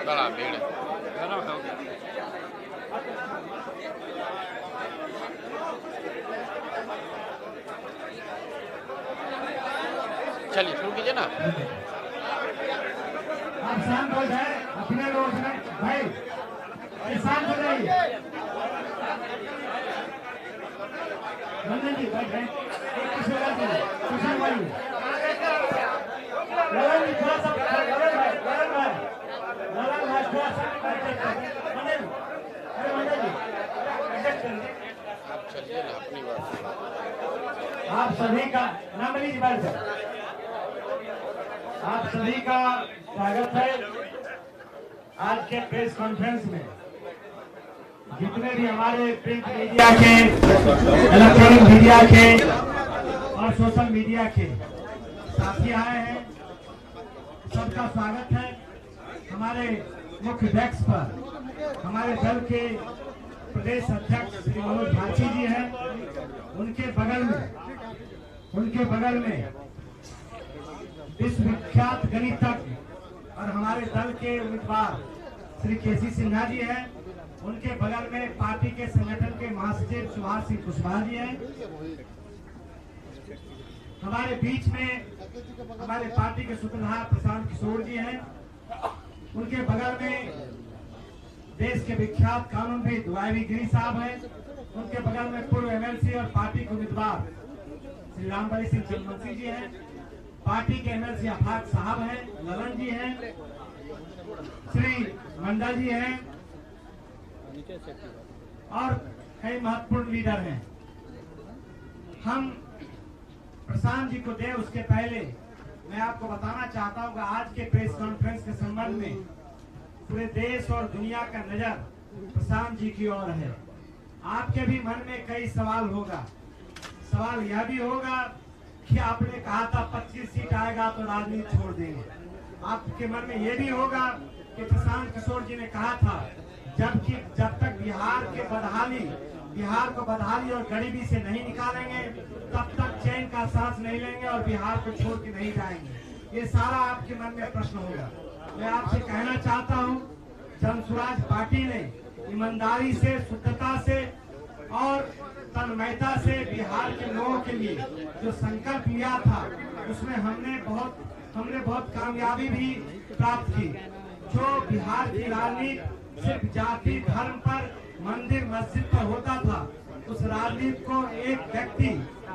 बड़ा भीड़ है। चलिए शुरू कीजिए ना। आप शांत हो जाए, अपने लोग भाई शांत हो जाइए। रंजन जी बैठ गए, सुशील भाई, ललन जी थोड़ा सा, ललन भाई थोड़ा सा मंदिर, अरे मंदिर जी आप चलिए ना अपनी बात। आप सभी का नाम लीजिए, बैठ जाए। आप सभी का स्वागत है आज के प्रेस कॉन्फ्रेंस में। जितने भी हमारे प्रिंट मीडिया के, इलेक्ट्रॉनिक मीडिया के और सोशल मीडिया के साथी आए हैं, सबका स्वागत है। हमारे मुख्य डेस्क पर हमारे दल के प्रदेश अध्यक्ष श्री मनोज झांसी जी हैं। उनके बगल में विश्वविख्यात गणितज्ञ और हमारे दल के उम्मीदवार श्री केसी सिन्हा जी हैं। उनके बगल में पार्टी के संगठन के महासचिव सुभाष सिंह कुशवाहा जी हैं। हमारे बीच में हमारे पार्टी के सूत्रधार प्रशांत किशोर जी हैं। उनके बगल में देश के विख्यात कानूनविद वायवी गिरी साहब हैं। उनके बगल में पूर्व एमएलसी और पार्टी के उम्मीदवार श्री रामबली सिंह चंद्रवंशी जी हैं। पार्टी के एमएलसी अफाक साहब हैं, ललन जी हैं, श्री मंडल जी हैं और कई महत्वपूर्ण लीडर हैं। हम प्रशांत जी को दे उसके पहले मैं आपको बताना चाहता हूं कि आज के प्रेस कॉन्फ्रेंस के संबंध में पूरे देश और दुनिया का नजर प्रशांत जी की ओर है। आपके भी मन में कई सवाल होगा। सवाल यह भी होगा कि आपने कहा था 25 सीट आएगा तो राजनीति छोड़ देंगे। आपके मन में यह भी होगा कि प्रशांत किशोर जी ने कहा था जब तक बिहार को बदहाली और गरीबी से नहीं निकालेंगे तब तक चैन का सांस नहीं लेंगे और बिहार को छोड़ के नहीं जाएंगे। ये सारा आपके मन में प्रश्न होगा। मैं आपसे कहना चाहता हूं, जनसुराज पार्टी ने ईमानदारी से, शुद्धता से और तन्मयता से बिहार के लोगों के लिए जो संकल्प लिया था उसमें हमने बहुत कामयाबी भी प्राप्त की। जो बिहार की राजनीति सिर्फ जाति धर्म पर, मंदिर मस्जिद पर होता था, उस राजनीति को एक व्यक्ति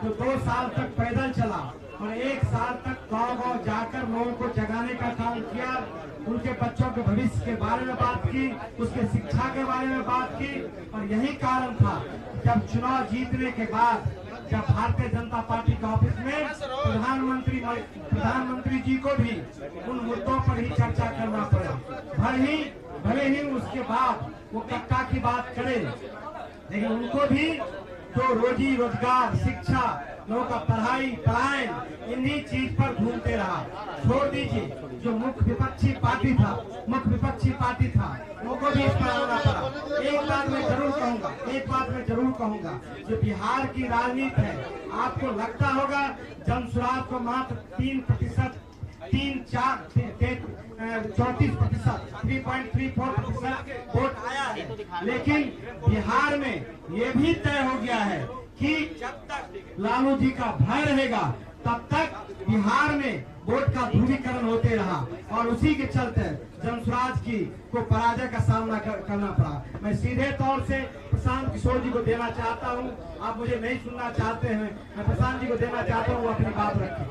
जो 2 साल तक पैदल चला और 1 साल तक गांव-गांव जाकर लोगों को जगाने का काम किया, उनके बच्चों के भविष्य के बारे में बात की, उसके शिक्षा के बारे में बात की। और यही कारण था जब चुनाव जीतने के बाद जब भारतीय जनता पार्टी के ऑफिस में प्रधानमंत्री जी को भी उन मुद्दों पर ही चर्चा करना पड़ा। भले ही उसके बाद वो कट्टा की बात करे, लेकिन उनको भी जो रोजी रोजगार, शिक्षा, लोगों का पढ़ाई इन्हीं चीज पर घूमते रहा। छोड़ दीजिए जो मुख्य विपक्षी पार्टी था उनको भी इस पर आना पड़ा। एक बात मैं जरूर कहूंगा, जो बिहार की राजनीति है, आपको लगता होगा जनसुराज को मात्र 3.34% 3.34% वोट आया है। लेकिन बिहार में ये भी तय हो गया है कि जब तक लालू जी का भय रहेगा तब तक बिहार में वोट का ध्रुवीकरण होते रहा और उसी के चलते जनसुराज को पराजय का सामना करना पड़ा। मैं सीधे तौर से प्रशांत किशोर जी को देना चाहता हूं। आप मुझे नहीं सुनना चाहते हैं, मैं प्रशांत जी को देना चाहता हूं, वो अपनी बात रखें।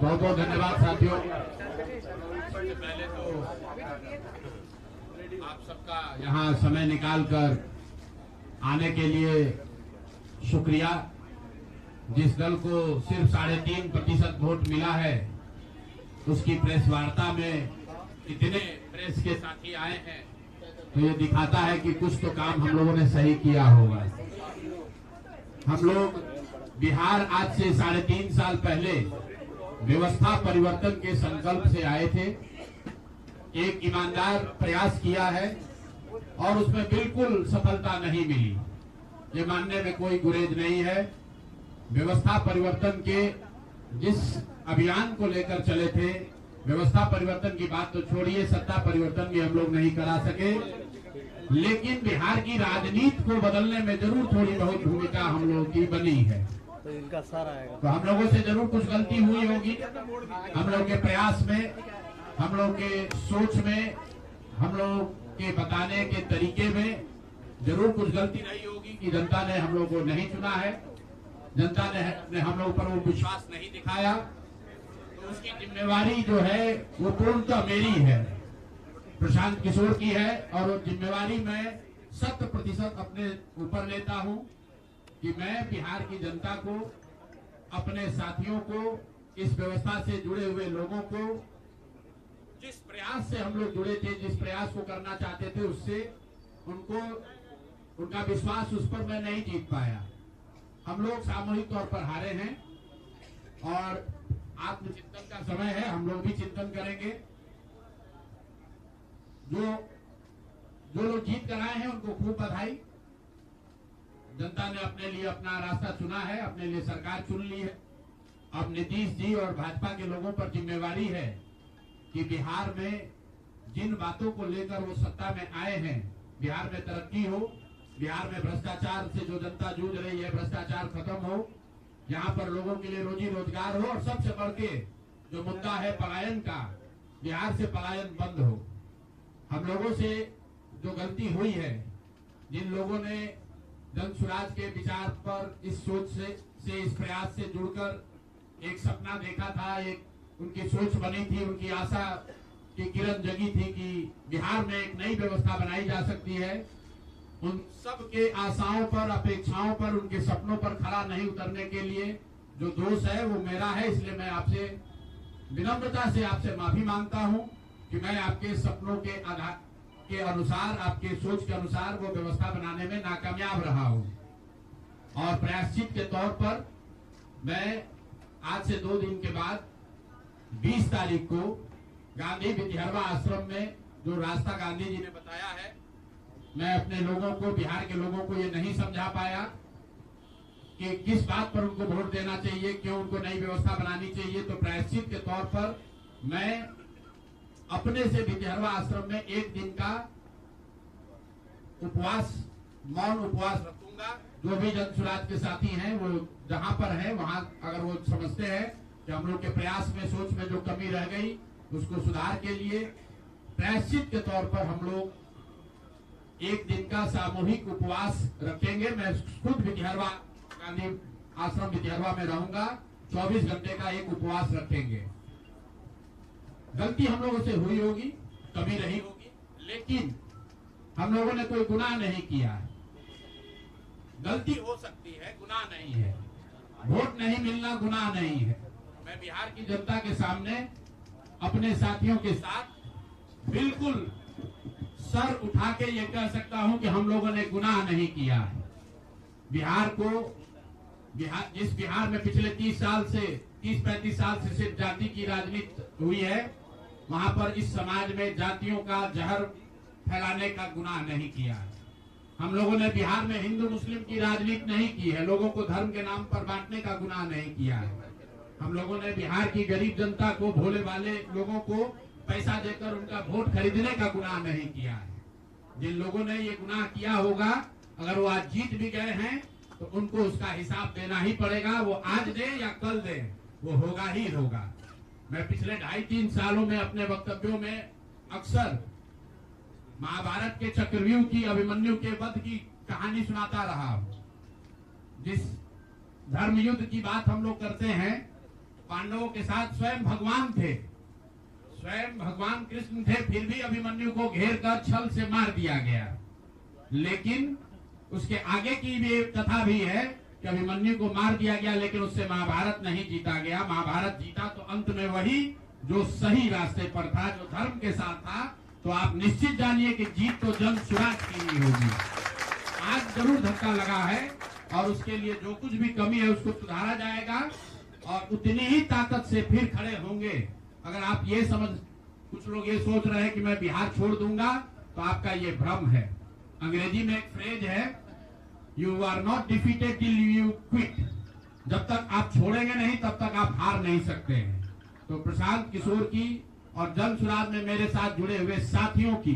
बहुत बहुत धन्यवाद साथियों। पहले तो आप सबका यहाँ समय निकालकर आने के लिए शुक्रिया। जिस दल को सिर्फ 3.5% वोट मिला है उसकी प्रेस वार्ता में इतने प्रेस के साथी आए हैं तो ये दिखाता है कि कुछ तो काम हम लोगों ने सही किया होगा। हम लोग बिहार आज से 3.5 साल पहले व्यवस्था परिवर्तन के संकल्प से आए थे। एक ईमानदार प्रयास किया है और उसमें बिल्कुल सफलता नहीं मिली, ये मानने में कोई गुरेज नहीं है। व्यवस्था परिवर्तन के जिस अभियान को लेकर चले थे व्यवस्था परिवर्तन की बात तो छोड़िए, सत्ता परिवर्तन भी हम लोग नहीं करा सके, लेकिन बिहार की राजनीति को बदलने में जरूर थोड़ी बहुत भूमिका हम लोगों की बनी है। तो इनका सारा आएगा, तो हम लोगों से जरूर कुछ गलती हुई होगी, हम लोग के प्रयास में, हम लोग के सोच में, हम लोग के बताने के तरीके में जरूर कुछ गलती रही होगी कि जनता ने हम लोग को नहीं चुना है, जनता ने हम लोग पर वो विश्वास नहीं दिखाया। तो उसकी जिम्मेवारी जो है वो पूर्णतः मेरी है, प्रशांत किशोर की है, और वो जिम्मेवारी मैं 100% अपने ऊपर लेता हूं कि मैं बिहार की जनता को, अपने साथियों को, इस व्यवस्था से जुड़े हुए लोगों को, जिस प्रयास से हम लोग जुड़े थे, जिस प्रयास को करना चाहते थे, उससे उनका विश्वास उस पर मैं नहीं जीत पाया। हम लोग सामूहिक तौर पर हारे हैं और आत्मचिंतन का समय है, हम लोग भी चिंतन करेंगे। जो लोग जीत कर आए हैं उनको खूब बधाई। जनता ने अपने लिए अपना रास्ता चुना है, अपने लिए सरकार चुन ली है। अब नीतीश जी और भाजपा के लोगों पर जिम्मेवारी है कि बिहार में जिन बातों को लेकर वो सत्ता में आए हैं, बिहार में तरक्की हो, बिहार में भ्रष्टाचार से जो जनता जूझ रही है, भ्रष्टाचार खत्म हो, यहाँ पर लोगों के लिए रोजी रोजगार हो, और सबसे बढ़ के जो मुद्दा है पलायन का, बिहार से पलायन बंद हो। हम लोगों से जो गलती हुई है, जिन लोगों ने जन स्वराज के विचार पर इस सोच से इस प्रयास से जुड़कर एक सपना देखा था, एक उनकी सोच बनी थी, उनकी आशा की किरण जगी थी कि बिहार में एक नई व्यवस्था बनाई जा सकती है, उन सब के आशाओं पर, अपेक्षाओं पर, उनके सपनों पर खरा नहीं उतरने के लिए जो दोष है वो मेरा है। इसलिए मैं आपसे विनम्रता से आपसे माफी मांगता हूं कि मैं आपके सपनों के आधार के अनुसार, आपके सोच के अनुसार वो व्यवस्था बनाने में नाकामयाब रहा हूं। और प्रायश्चित के तौर पर मैं आज से 2 दिन के बाद 20 तारीख को गांधी विद्यारवा आश्रम में जो रास्ता गांधी जी ने बताया है, मैं अपने लोगों को, बिहार के लोगों को ये नहीं समझा पाया कि किस बात पर उनको वोट देना चाहिए, क्यों उनको नई व्यवस्था बनानी चाहिए। तो प्रायश्चित के तौर पर मैं अपने से विद्यारवा आश्रम में 1 दिन का उपवास, मौन उपवास रखूंगा। जो भी जन स्वराज के साथी हैं वो जहां पर है वहां, अगर वो समझते हैं कि हम लोग के प्रयास में, सोच में जो कमी रह गई, उसको सुधार के लिए प्रायश्चित के तौर पर हम लोग 1 दिन का सामूहिक उपवास रखेंगे। मैं खुद विद्यारवा, गांधी आश्रम विद्यारवा में रहूंगा, 24 घंटे का एक उपवास रखेंगे। गलती हम लोगों से हुई होगी, कमी रही होगी, लेकिन हम लोगों ने कोई गुनाह नहीं किया है। गलती हो सकती है, गुनाह नहीं है। वोट नहीं मिलना गुनाह नहीं है। मैं बिहार की जनता के सामने अपने साथियों के साथ बिल्कुल सर उठा के ये कह सकता हूं कि हम लोगों ने गुनाह नहीं किया है। जिस बिहार में पिछले 30-35 साल से सिर्फ जाति की राजनीति हुई है, वहां पर इस समाज में जातियों का जहर फैलाने का गुनाह नहीं किया है। हम लोगों ने बिहार में हिंदू मुस्लिम की राजनीति नहीं की है, लोगों को धर्म के नाम पर बांटने का गुनाह नहीं किया है। हम लोगों ने बिहार की गरीब जनता को, भोले वाले लोगों को पैसा देकर उनका वोट खरीदने का गुनाह नहीं किया है। जिन लोगों ने ये गुनाह किया होगा, अगर वो आज जीत भी गए हैं तो उनको उसका हिसाब देना ही पड़ेगा। वो आज दे या कल दे, वो होगा ही होगा। मैं पिछले 2.5-3 सालों में अपने वक्तव्यों में अक्सर महाभारत के चक्रव्यूह की, अभिमन्यु के वध की कहानी सुनाता रहा हूं। जिस धर्म युद्ध की बात हम लोग करते हैं, पांडवों के साथ स्वयं भगवान थे, स्वयं भगवान कृष्ण थे, फिर भी अभिमन्यु को घेर कर छल से मार दिया गया। लेकिन उसके आगे की भी कथा भी है कि अभिमन्यु को मार दिया गया, लेकिन उससे महाभारत नहीं जीता गया। महाभारत जीता तो अंत में वही जो सही रास्ते पर था, जो धर्म के साथ था। तो आप निश्चित जानिए कि जीत तो जन स्वराज की ही होगी। आज जरूर धक्का लगा है और उसके लिए जो कुछ भी कमी है उसको सुधारा जाएगा और उतनी ही ताकत से फिर खड़े होंगे। अगर आप ये कुछ लोग ये सोच रहे हैं कि मैं बिहार छोड़ दूंगा, तो आपका ये भ्रम है। अंग्रेजी में एक फ्रेज है, you are not defeated till you quit. जब तक आप छोड़ेंगे नहीं तब तक आप हार नहीं सकते हैं। तो प्रशांत किशोर की और जन सुराज में मेरे साथ जुड़े हुए साथियों की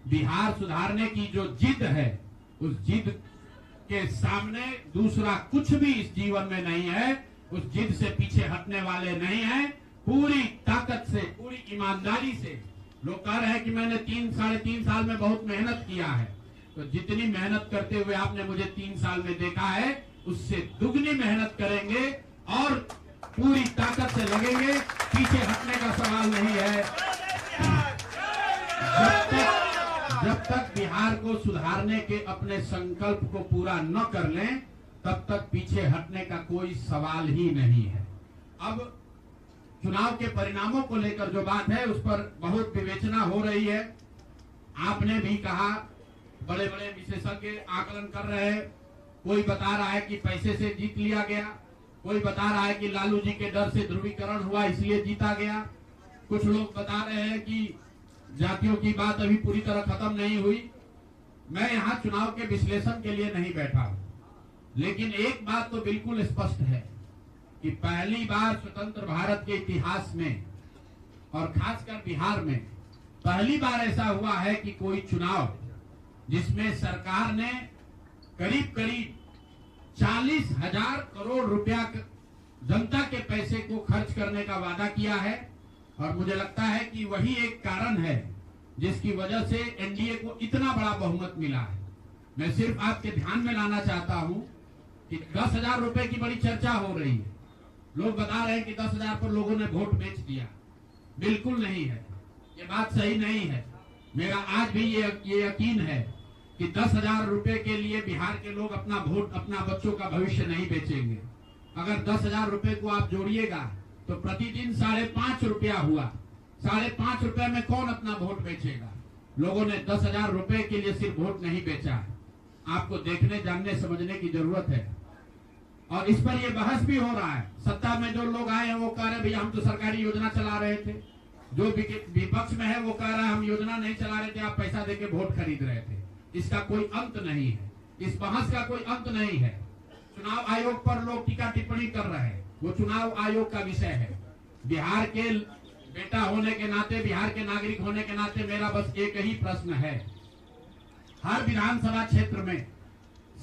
बिहार सुधारने की जो जिद है, उस जिद के सामने दूसरा कुछ भी इस जीवन में नहीं है। उस जिद से पीछे हटने वाले नहीं है। पूरी ताकत से, पूरी ईमानदारी से लोग कह रहे हैं कि मैंने 3-3.5 साल में बहुत मेहनत किया है, तो जितनी मेहनत करते हुए आपने मुझे 3 साल में देखा है, उससे दुगनी मेहनत करेंगे और पूरी ताकत से लगेंगे। पीछे हटने का सवाल नहीं है। जब तक बिहार को सुधारने के अपने संकल्प को पूरा न कर लें, तब तक पीछे हटने का कोई सवाल ही नहीं है। अब चुनाव के परिणामों को लेकर जो बात है, उस पर बहुत विवेचना हो रही है। आपने भी कहा, बड़े बड़े विशेषज्ञ आकलन कर रहे हैं। कोई बता रहा है कि पैसे से जीत लिया गया, कोई बता रहा है कि लालू जी के डर से ध्रुवीकरण हुआ इसलिए जीता गया, कुछ लोग बता रहे हैं कि जातियों की बात अभी पूरी तरह खत्म नहीं हुई। मैं यहाँ चुनाव के विश्लेषण के लिए नहीं बैठा हूँ, लेकिन एक बात तो बिल्कुल स्पष्ट है कि पहली बार स्वतंत्र भारत के इतिहास में और खासकर बिहार में पहली बार ऐसा हुआ है कि कोई चुनाव जिसमें सरकार ने करीब करीब 40,000 करोड़ रुपया जनता के पैसे को खर्च करने का वादा किया है। और मुझे लगता है कि वही एक कारण है जिसकी वजह से एनडीए को इतना बड़ा बहुमत मिला है। मैं सिर्फ आपके ध्यान में लाना चाहता हूं कि 10,000 रुपए की बड़ी चर्चा हो रही है। लोग बता रहे हैं कि 10,000 पर लोगों ने वोट बेच दिया। बिल्कुल नहीं है, ये बात सही नहीं है। मेरा आज भी ये यकीन है कि 10,000 रुपए के लिए बिहार के लोग अपना वोट, अपना बच्चों का भविष्य नहीं बेचेंगे। अगर 10,000 रुपए को आप जोड़िएगा तो प्रतिदिन 5.5 रुपया हुआ। 5.5 रुपए में कौन अपना वोट बेचेगा? लोगों ने 10,000 रुपए के लिए सिर्फ वोट नहीं बेचा है। आपको देखने, जानने, समझने की जरूरत है। और इस पर यह बहस भी हो रहा है। सत्ता में जो लोग आए हैं वो कह रहे भैया हम तो सरकारी योजना चला रहे थे। जो विपक्ष में है वो कह रहा है हम योजना नहीं चला रहे थे, आप पैसा देके वोट खरीद रहे थे। इसका कोई अंत नहीं है, इस बहस का कोई अंत नहीं है। चुनाव आयोग पर लोग टीका टिप्पणी कर रहे हैं, वो चुनाव आयोग का विषय है। बिहार के बेटा होने के नाते, बिहार के नागरिक होने के नाते मेरा बस एक ही प्रश्न है। हर विधानसभा क्षेत्र में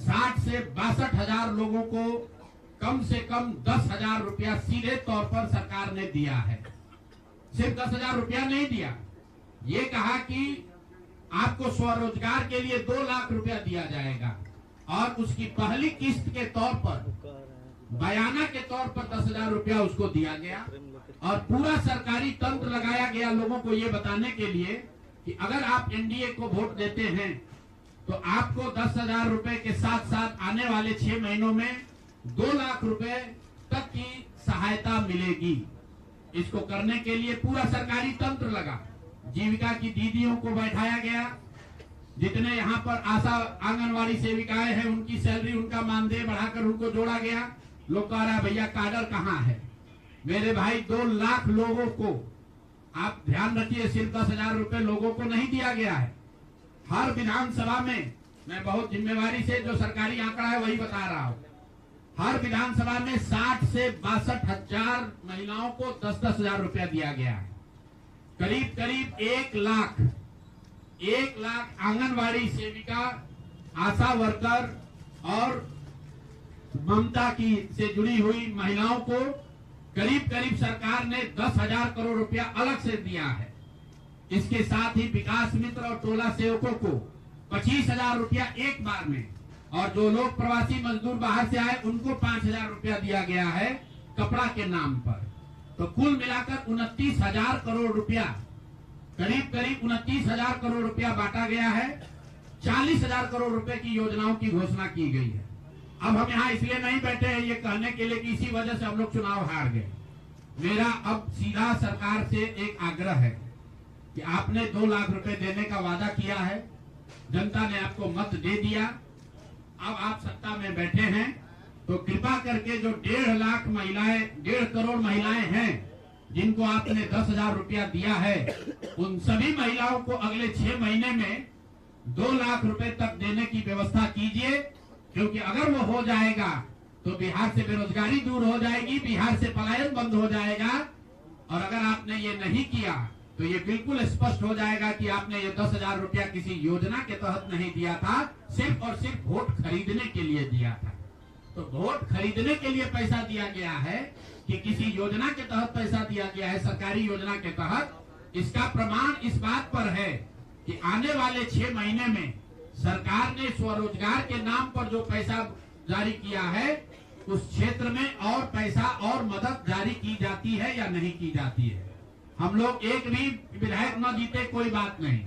60 से 62,000 लोगों को कम से कम 10,000 रुपया सीधे तौर पर सरकार ने दिया है। सिर्फ 10,000 रुपया नहीं दिया, ये कहा कि आपको स्वरोजगार के लिए 2 लाख रुपया दिया जाएगा और उसकी पहली किस्त के तौर पर, बयाना के तौर पर 10,000 रुपया उसको दिया गया। और पूरा सरकारी तंत्र लगाया गया लोगों को ये बताने के लिए कि अगर आप एनडीए को वोट देते हैं तो आपको 10,000 रुपए के साथ साथ आने वाले 6 महीनों में 2 लाख रुपए तक की सहायता मिलेगी। इसको करने के लिए पूरा सरकारी तंत्र लगा। जीविका की दीदियों को बैठाया गया। जितने यहाँ पर आशा आंगनवाड़ी सेविकाएं हैं उनकी सैलरी, उनका मानदेय बढ़ाकर उनको जोड़ा गया। लोग कह रहा है भैया काडर कहाँ है? मेरे भाई 2 लाख लोगों को, आप ध्यान रखिए, सिर्फ 10,000 रुपए लोगों को नहीं दिया गया है। हर विधानसभा में, मैं बहुत जिम्मेवारी से जो सरकारी आंकड़ा है वही बता रहा हूँ, हर विधानसभा में 60 से 62,000 महिलाओं को 10,000 रुपया दिया गया है। करीब करीब 1 लाख आंगनवाड़ी सेविका, आशा वर्कर और ममता की से जुड़ी हुई महिलाओं को करीब करीब सरकार ने 10,000 करोड़ रुपया अलग से दिया है। इसके साथ ही विकास मित्र और टोला सेवकों को 25,000 रुपया एक बार में, और जो लोग प्रवासी मजदूर बाहर से आए उनको 5,000 रुपया दिया गया है कपड़ा के नाम पर। तो कुल मिलाकर 29,000 करोड़ रुपया, करीब करीब 29,000 करोड़ रुपया बांटा गया है। 40,000 करोड़ रुपए की योजनाओं की घोषणा की गई है। अब हम यहाँ इसलिए नहीं बैठे हैं ये कहने के लिए कि इसी वजह से हम लोग चुनाव हार गए। मेरा अब सीधा सरकार से एक आग्रह है कि आपने 2 लाख रुपए देने का वादा किया है, जनता ने आपको मत दे दिया, अब आप सत्ता में बैठे हैं, तो कृपा करके जो 1.5 लाख महिलाएं, 1.5 करोड़ महिलाएं हैं जिनको आपने 10,000 रुपया दिया है, उन सभी महिलाओं को अगले 6 महीने में 2 लाख रुपए तक देने की व्यवस्था कीजिए। क्योंकि अगर वो हो जाएगा तो बिहार से बेरोजगारी दूर हो जाएगी, बिहार से पलायन बंद हो जाएगा और अगर आपने ये नहीं किया तो ये बिल्कुल स्पष्ट हो जाएगा कि आपने ये 10,000 रुपया किसी योजना के तहत नहीं दिया था, सिर्फ और सिर्फ वोट खरीदने के लिए दिया था। तो वोट खरीदने के लिए पैसा दिया गया है कि किसी योजना के तहत पैसा दिया गया है, सरकारी योजना के तहत, इसका प्रमाण इस बात पर है कि आने वाले 6 महीने में सरकार ने स्वरोजगार के नाम पर जो पैसा जारी किया है, उस क्षेत्र में और पैसा और मदद जारी की जाती है या नहीं की जाती है। हम लोग एक भी विधायक न जीते कोई बात नहीं,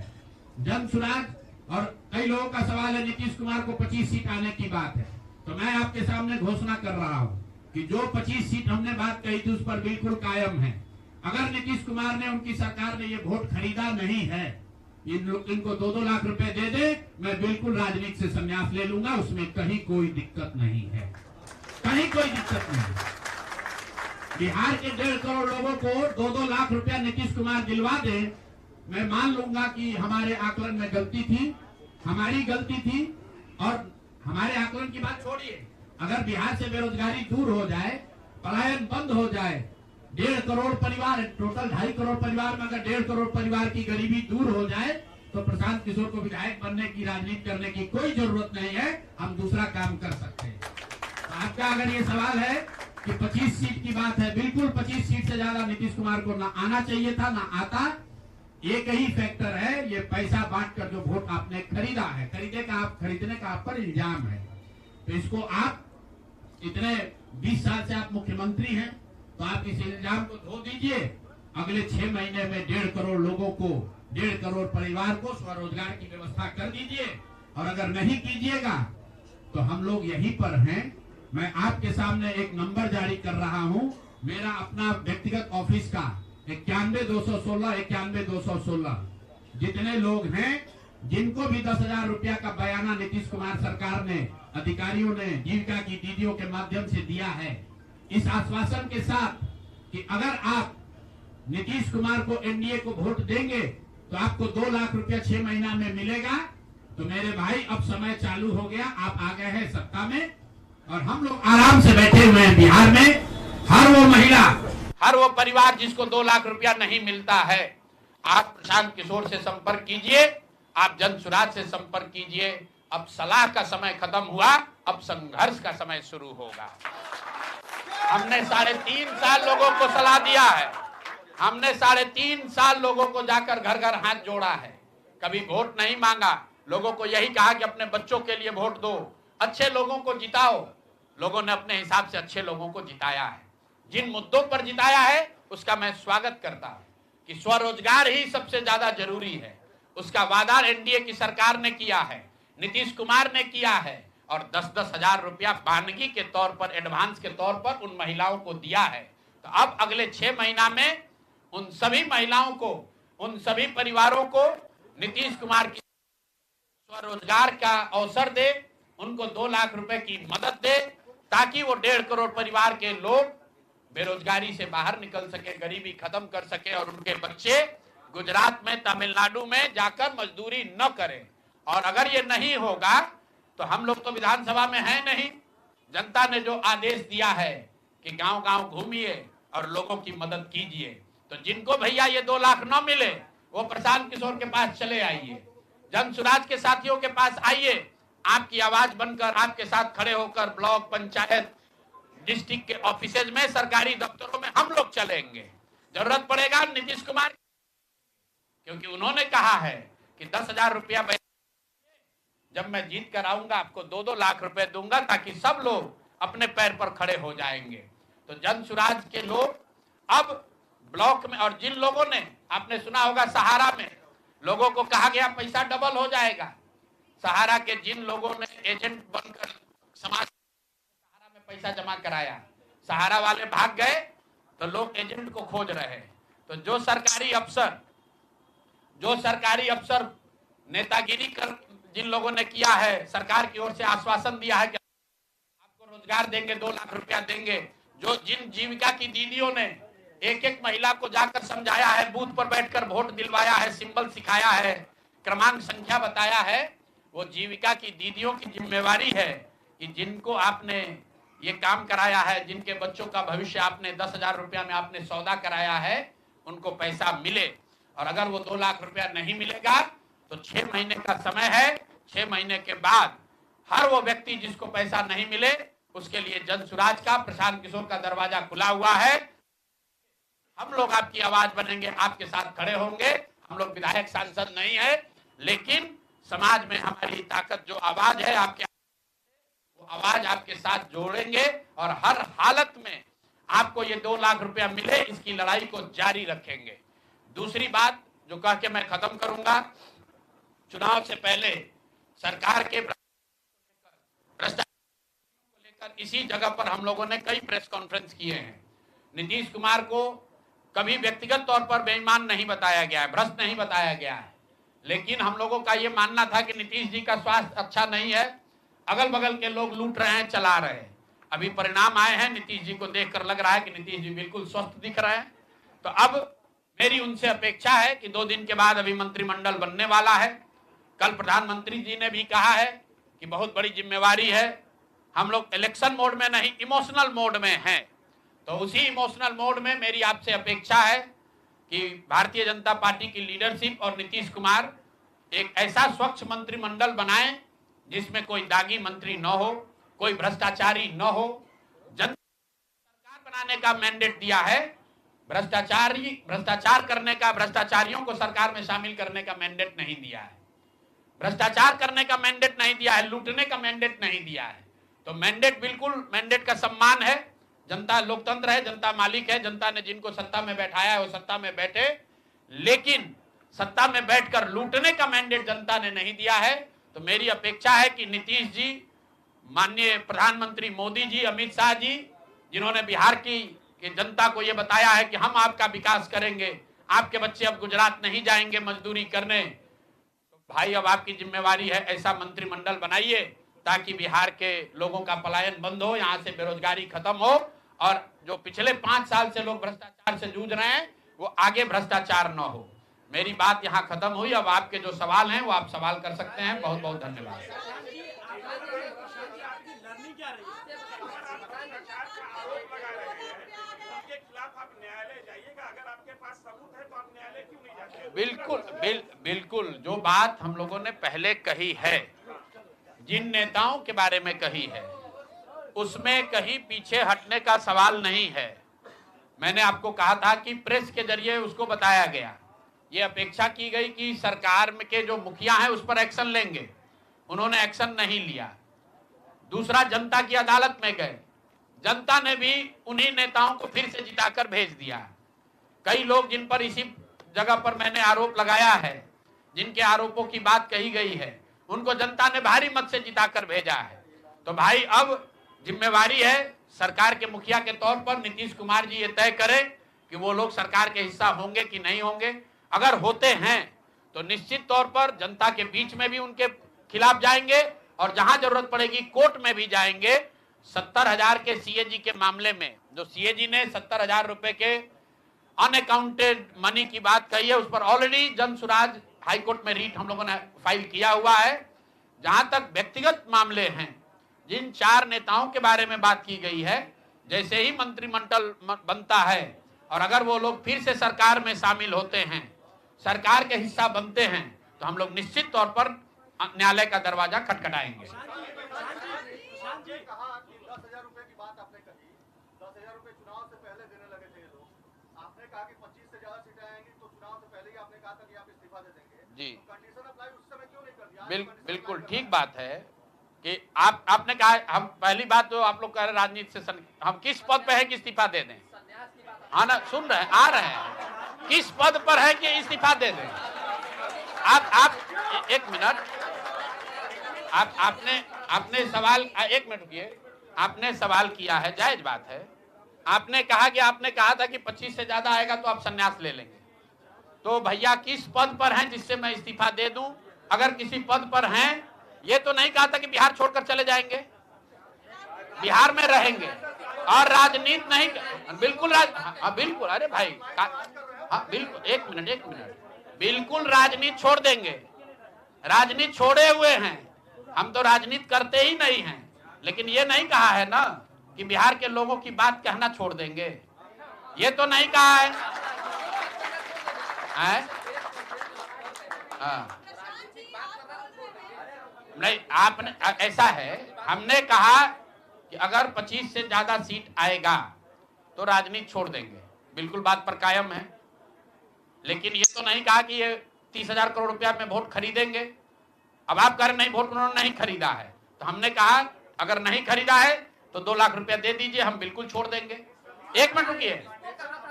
जन सुराज। और कई लोगों का सवाल है नीतीश कुमार को 25 सीट आने की बात है, तो मैं आपके सामने घोषणा कर रहा हूं कि जो 25 सीट हमने बात कही थी उस पर बिल्कुल कायम है। अगर नीतीश कुमार ने, उनकी सरकार ने ये वोट खरीदा नहीं है, इनको 2-2 लाख रुपए दे दे, मैं बिल्कुल राजनीति से संन्यास ले लूंगा, उसमें कहीं कोई दिक्कत नहीं है, कहीं कोई दिक्कत नहीं। बिहार के 1.5 करोड़ लोगों को 2-2 लाख रुपया नीतीश कुमार दिलवा दे, मैं मान लूंगा कि हमारे आकलन में गलती थी, हमारी गलती थी। और हमारे आकलन की बात छोड़िए, अगर बिहार से बेरोजगारी दूर हो जाए, पलायन बंद हो जाए, 1.5 करोड़ परिवार, टोटल 2.5 करोड़ परिवार में अगर 1.5 करोड़ परिवार की गरीबी दूर हो जाए, तो प्रशांत किशोर को विधायक बनने की, राजनीति करने की कोई जरूरत नहीं है, हम दूसरा काम कर सकते हैं। तो आपका अगर ये सवाल है कि 25 सीट की बात है, बिल्कुल 25 सीट से ज्यादा नीतीश कुमार को ना आना चाहिए था, ना आता। एक ही फैक्टर है, ये पैसा बांटकर जो वोट आपने खरीदा है, खरीदने का आप पर इल्जाम है। तो इसको आप इतने 20 साल से आप मुख्यमंत्री हैं, तो आप इस इल्जाम को धो दीजिए। अगले 6 महीने में 1.5 करोड़ लोगों को, 1.5 करोड़ परिवार को स्वरोजगार की व्यवस्था कर दीजिए। और अगर नहीं कीजिएगा तो हम लोग यहीं पर हैं। मैं आपके सामने एक नंबर जारी कर रहा हूं, मेरा अपना व्यक्तिगत ऑफिस का 91-216, 91-216। जितने लोग हैं, जिनको भी 10,000 रुपया का बयाना नीतीश कुमार सरकार ने, अधिकारियों ने, जीविका की दीदियों के माध्यम से दिया है, इस आश्वासन के साथ कि अगर आप नीतीश कुमार को, एनडीए को वोट देंगे तो आपको 2 लाख रुपया 6 महीना में मिलेगा। तो मेरे भाई, अब समय चालू हो गया, आप आ गए हैं सत्ता में और हम लोग आराम से बैठे हुए हैं बिहार में। हर वो महिला, हर वो परिवार जिसको 2 लाख रुपया नहीं मिलता है, आप प्रशांत किशोर से संपर्क कीजिए, आप जन सुराज से संपर्क कीजिए। अब सलाह का समय खत्म हुआ, अब संघर्ष का समय शुरू होगा। हमने 3.5 साल लोगों को सलाह दिया है, हमने 3.5 साल लोगों को जाकर घर घर हाथ जोड़ा है, कभी वोट नहीं मांगा। लोगों को यही कहा कि अपने बच्चों के लिए वोट दो, अच्छे लोगों को जिताओ। लोगों ने अपने हिसाब से अच्छे लोगों को जिताया है। जिन मुद्दों पर जिताया है उसका मैं स्वागत करता हूं कि स्वरोजगार ही सबसे ज्यादा जरूरी है। उसका वादा एनडीए की सरकार ने किया है, नीतीश कुमार ने किया है, और 10-10 हजार रुपया बानगी के तौर पर, एडवांस के तौर पर उन महिलाओं को दिया है। तो अब अगले 6 महीना में उन सभी महिलाओं को, उन सभी परिवारों को नीतीश कुमार की स्वरोजगार का अवसर दे, उनको 2 लाख रुपए की मदद दे, ताकि वो 1.5 करोड़ परिवार के लोग बेरोजगारी से बाहर निकल सके, गरीबी खत्म कर सके और उनके बच्चे गुजरात में, तमिलनाडु में जाकर मजदूरी न करें। और अगर ये नहीं होगा तो हम लोग तो विधानसभा में हैं नहीं। जनता ने जो आदेश दिया है कि गांव-गांव घूमिए और लोगों की मदद कीजिए, तो जिनको भैया ये 2 लाख न मिले वो प्रशांत किशोर के पास चले आइए, जन सुराज के साथियों के पास आइए। आपकी आवाज बनकर, आपके साथ खड़े होकर ब्लॉक, पंचायत, डिस्ट्रिक्ट के ऑफिसेज में, सरकारी दफ्तरों में हम लोग चलेंगे। जरूरत पड़ेगा नीतीश कुमार, क्योंकि उन्होंने कहा है कि 10,000 रुपया जब मैं जीत कर आऊंगा आपको 2-2 लाख रुपए दूंगा, ताकि सब लोग अपने पैर पर खड़े हो जाएंगे। तो जन सुराज के लोग अब ब्लॉक में, और जिन लोगों ने, आपने सुना होगा सहारा में लोगों को कहा गया पैसा डबल हो जाएगा, सहारा के जिन लोगों ने एजेंट बनकर समाज सहारा में पैसा जमा कराया, सहारा वाले भाग गए तो लोग एजेंट को खोज रहे हैं। तो जो सरकारी अफसर नेतागिरी कर जिन लोगों ने किया है, सरकार की ओर से आश्वासन दिया है कि आपको रोजगार देंगे, 2 लाख रुपया देंगे, जिन जीविका की दीदियों ने एक महिला को जाकर समझाया है, बूथ पर बैठकर वोट दिलवाया है, सिंबल सिखाया है, क्रमांक संख्या बताया है, वो जीविका की दीदियों की जिम्मेवारी है कि जिनको आपने ये काम कराया है, जिनके बच्चों का भविष्य आपने 10,000 रुपया में आपने सौदा कराया है, उनको पैसा मिले। और अगर वो 2 लाख रुपया नहीं मिलेगा तो 6 महीने का समय है। 6 महीने के बाद हर वो व्यक्ति जिसको पैसा नहीं मिले उसके लिए जन सुराज का, प्रशांत किशोर का दरवाजा खुला हुआ है। हम लोग आपकी आवाज बनेंगे, आपके साथ खड़े होंगे। हम लोग विधायक सांसद नहीं है, लेकिन समाज में हमारी ताकत जो आवाज है, आपके वो आवाज आपके साथ जोड़ेंगे और हर हालत में आपको ये 2 लाख रुपया मिले, इसकी लड़ाई को जारी रखेंगे। दूसरी बात जो कह के मैं खत्म करूंगा, चुनाव से पहले सरकार के भ्रष्टाचार को लेकर इसी जगह पर हम लोगों ने कई प्रेस कॉन्फ्रेंस किए हैं। नीतीश कुमार को कभी व्यक्तिगत तौर पर बेईमान नहीं बताया गया है, भ्रष्ट नहीं बताया गया है, लेकिन हम लोगों का ये मानना था कि नीतीश जी का स्वास्थ्य अच्छा नहीं है, अगल बगल के लोग लूट रहे हैं, चला रहे हैं। अभी परिणाम आए हैं, नीतीश जी को देखकर लग रहा है कि नीतीश जी बिल्कुल स्वस्थ दिख रहे हैं। तो अब मेरी उनसे अपेक्षा है कि 2 दिन के बाद अभी मंत्रिमंडल बनने वाला है। कल प्रधानमंत्री जी ने भी कहा है कि बहुत बड़ी जिम्मेवारी है, हम लोग इलेक्शन मोड में नहीं, इमोशनल मोड में हैं। तो उसी इमोशनल मोड में मेरी आपसे अपेक्षा है कि भारतीय जनता पार्टी की लीडरशिप और नीतीश कुमार एक ऐसा स्वच्छ मंत्रिमंडल बनाएं जिसमें कोई दागी मंत्री न हो, कोई भ्रष्टाचारी न हो। जनता सरकार बनाने का मैंडेट दिया है, भ्रष्टाचार करने का, भ्रष्टाचारियों को सरकार में शामिल करने का मैंडेट नहीं दिया है, भ्रष्टाचार करने का मैंडेट नहीं दिया है, लूटने का मैंडेट नहीं दिया है। तो मैंडेट, बिल्कुल मैंडेट का सम्मान है। जनता लोकतंत्र है, जनता मालिक है, जनता ने जिनको सत्ता में बैठाया है वो सत्ता में बैठे, लेकिन सत्ता में बैठकर लूटने का मैंडेट जनता ने नहीं दिया है। तो मेरी अपेक्षा है कि नीतीश जी, माननीय प्रधानमंत्री मोदी जी, अमित शाह जी, जिन्होंने बिहार की जनता को ये बताया है कि हम आपका विकास करेंगे, आपके बच्चे अब गुजरात नहीं जाएंगे मजदूरी करने, तो भाई अब आपकी जिम्मेवारी है ऐसा मंत्रिमंडल बनाइए ताकि बिहार के लोगों का पलायन बंद हो, यहाँ से बेरोजगारी खत्म हो और जो पिछले 5 साल से लोग भ्रष्टाचार से जूझ रहे हैं वो आगे भ्रष्टाचार न हो। मेरी बात यहाँ खत्म हुई। अब आपके जो सवाल हैं वो आप सवाल कर सकते हैं। बहुत बहुत धन्यवाद। बिल्कुल जो बात हम लोगों ने पहले कही है, जिन नेताओं के बारे में कही है, उसमें कहीं पीछे हटने का सवाल नहीं है। मैंने आपको कहा था कि प्रेस के जरिए उसको बताया गया, ये अपेक्षा की गई कि सरकार में के जो मुखिया हैं उस पर एक्शन लेंगे, उन्होंने एक्शन नहीं लिया। दूसरा, जनता की अदालत में गए, जनता ने भी उन्हीं नेताओं को फिर से जिताकर भेज दिया। कई लोग जिन पर इसी जगह पर मैंने आरोप लगाया है, जिनके आरोपों की बात कही गई है, उनको जनता ने भारी मत से जिताकर भेजा है। तो भाई अब जिम्मेवारी है सरकार के मुखिया के तौर पर नीतीश कुमार जी ये तय करें कि वो लोग सरकार के हिस्सा होंगे कि नहीं होंगे। अगर होते हैं तो निश्चित तौर पर जनता के बीच में भी उनके खिलाफ जाएंगे और जहां जरूरत पड़ेगी कोर्ट में भी जाएंगे। 70,000 के सीएजी के मामले में जो सीएजी ने 70,000 रुपए के अनअकाउंटेड मनी की बात कही है, उस पर ऑलरेडी जन सुराज हाईकोर्ट में रीट हम लोगों ने फाइल किया हुआ है। जहां तक व्यक्तिगत मामले हैं, जिन 4 नेताओं के बारे में बात की गई है, जैसे ही मंत्रिमंडल बनता है और अगर वो लोग फिर से सरकार में शामिल होते हैं, सरकार के हिस्सा बनते हैं, तो हम लोग निश्चित तौर पर न्यायालय का दरवाजा खटखटाएंगे। जी, बिल्कुल ठीक बात है कि आपने कहा। हम पहली बात तो आप लोग कह रहे राजनीति से हम किस पद पे है कि इस्तीफा दे दें? हाँ ना, सुन रहे हैं, आ रहे हैं, किस पद पर है कि इस्तीफा दे दें? आप एक मिनट, आपने सवाल, एक मिनट रुकिए, आपने सवाल किया है, जायज बात है। आपने कहा था कि 25 से ज्यादा आएगा तो आप संन्यास ले लेंगे। तो भैया किस पद पर हैं जिससे मैं इस्तीफा दे दूं? अगर किसी पद पर हैं, ये तो नहीं कहा था कि बिहार छोड़कर चले जाएंगे, बिहार में रहेंगे और राजनीति नहीं, बिल्कुल बिल्कुल, अरे भाई हाँ बिल्कुल, एक मिनट, बिल्कुल राजनीति छोड़ देंगे, राजनीति छोड़े हुए हैं, हम तो राजनीति करते ही नहीं हैं। लेकिन ये नहीं कहा है ना कि बिहार के लोगों की बात कहना छोड़ देंगे, ये तो नहीं कहा है। हाँ नहीं, आपने ऐसा है, हमने कहा कि अगर 25 से ज्यादा सीट आएगा तो राजनीति छोड़ देंगे, बिल्कुल बात पर कायम है। लेकिन ये तो नहीं कहा कि ये 30,000 करोड़ रुपया में वोट खरीदेंगे। अब आप कह रहे नहीं, वोट उन्होंने नहीं खरीदा है, तो हमने कहा अगर नहीं खरीदा है तो 2 लाख रुपया दे दीजिए, हम बिल्कुल छोड़ देंगे। एक मिनट रुकिए,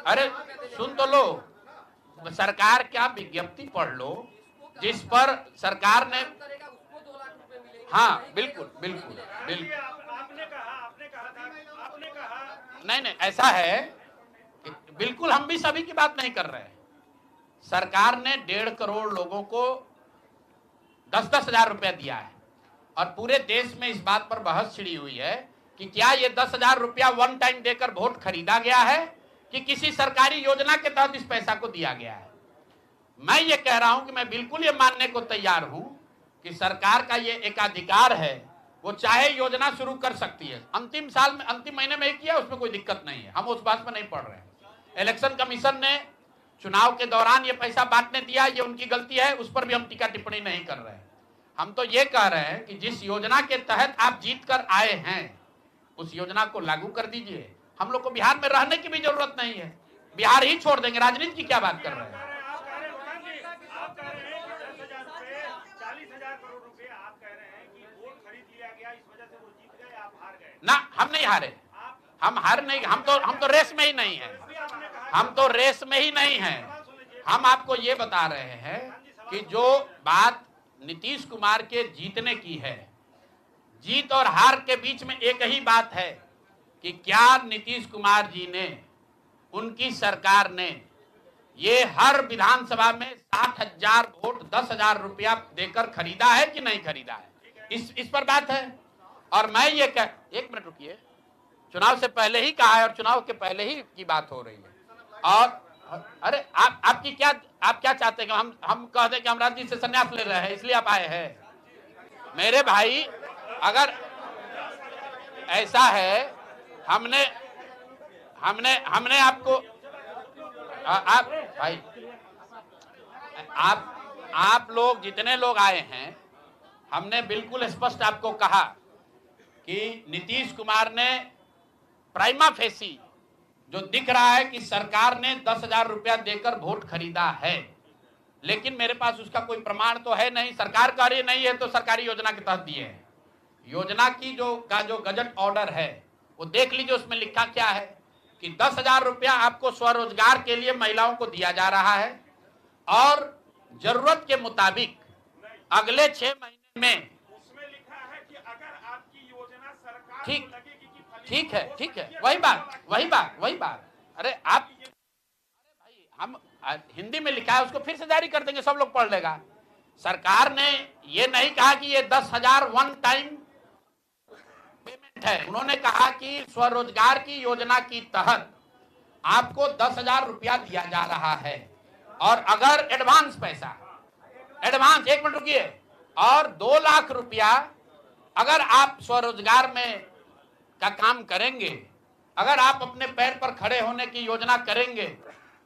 अरे सुन तो लो, सरकार क्या विज्ञप्ति पढ़ लो जिस पर सरकार ने, हाँ बिल्कुल बिल्कुल बिल्कुल, आपने कहा नहीं, ऐसा है कि बिल्कुल हम भी सभी की बात नहीं कर रहे हैं। सरकार ने 1.5 करोड़ लोगों को 10-10 हजार रुपया दिया है और पूरे देश में इस बात पर बहस छिड़ी हुई है कि क्या ये 10,000 रुपया वन टाइम देकर वोट खरीदा गया है कि किसी सरकारी योजना के तहत इस पैसा को दिया गया है। मैं ये कह रहा हूं कि मैं बिल्कुल ये मानने को तैयार हूं कि सरकार का ये एकाधिकार है, वो चाहे योजना शुरू कर सकती है। अंतिम साल में, अंतिम महीने में ही किया, उसमें कोई दिक्कत नहीं है, हम उस बात पर नहीं पड़ रहे हैं। इलेक्शन कमीशन ने चुनाव के दौरान ये पैसा बांटने दिया, ये उनकी गलती है, उस पर भी हम टीका टिप्पणी नहीं कर रहे हैं। हम तो ये कह रहे हैं कि जिस योजना के तहत आप जीत कर आए हैं उस योजना को लागू कर दीजिए। हम लोग को बिहार में रहने की भी जरूरत नहीं है, बिहार ही छोड़ देंगे, राजनीति की क्या बात कर रहे हैं। ना, हम नहीं हारे, हम हार नहीं, हम तो रेस में ही नहीं है, हम तो रेस में ही नहीं है। हम आपको ये बता रहे हैं कि जो बात नीतीश कुमार के जीतने की है, जीत और हार के बीच में एक ही बात है कि क्या नीतीश कुमार जी ने, उनकी सरकार ने ये हर विधानसभा में 60,000 वोट 10,000 रुपया देकर खरीदा है कि नहीं खरीदा है, इस पर बात है। और मैं ये कह, एक मिनट रुकिए, चुनाव से पहले ही कहा है और चुनाव के पहले ही की बात हो रही है। और अरे आपकी क्या, आप क्या चाहते हैं कि हम कहते हैं कि हम राजनीति से संन्यास ले रहे हैं इसलिए आप आए हैं? मेरे भाई, अगर ऐसा है, हमने आपको, आप भाई, आप लोग जितने लोग आए हैं, हमने बिल्कुल स्पष्ट आपको कहा कि नीतीश कुमार ने प्राइमा फेसी जो दिख रहा है कि सरकार ने 10,000 रुपया देकर वोट खरीदा है, लेकिन मेरे पास उसका कोई प्रमाण तो है नहीं। सरकार कह रही नहीं है तो सरकारी योजना के तहत दिए हैं। योजना की जो गजट ऑर्डर है वो देख लीजिए, उसमें लिखा क्या है कि 10,000 रुपया आपको स्वरोजगार के लिए महिलाओं को दिया जा रहा है और जरूरत के मुताबिक अगले 6 महीने में, उसमें लिखा है कि अगर आपकी योजना सरकार ठीक को लगेगी कि ठीक है, वही बात। अरे आप, अरे भाई, हम हिंदी में लिखा है, उसको फिर से जारी कर देंगे, सब लोग पढ़ लेगा। सरकार ने ये नहीं कहा कि ये 10,000 वन टाइम पेमेंट है, उन्होंने कहा कि स्वरोजगार की योजना की तहत आपको 10,000 रुपया दिया जा रहा है और अगर एडवांस पैसा, एडवांस, एक मिनट रुकिए, और 2 लाख रुपया अगर आप स्वरोजगार में का काम करेंगे, अगर आप अपने पैर पर खड़े होने की योजना करेंगे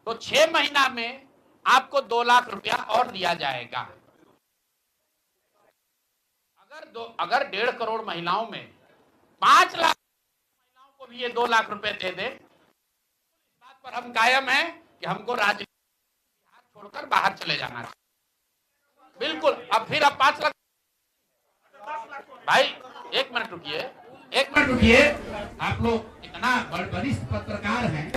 तो 6 महीना में आपको 2 लाख रुपया और दिया जाएगा। अगर 1.5 करोड़ महिलाओं में 5 लाख महिलाओं को भी ये 2 लाख रुपए दे दे, इस बात पर हम कायम हैं कि हमको राजनीति छोड़कर बाहर चले जाना चाहिए। बिल्कुल, अब फिर अब 5 लाख, भाई एक मिनट रुकिए, आप लोग इतना वरिष्ठ पत्रकार हैं,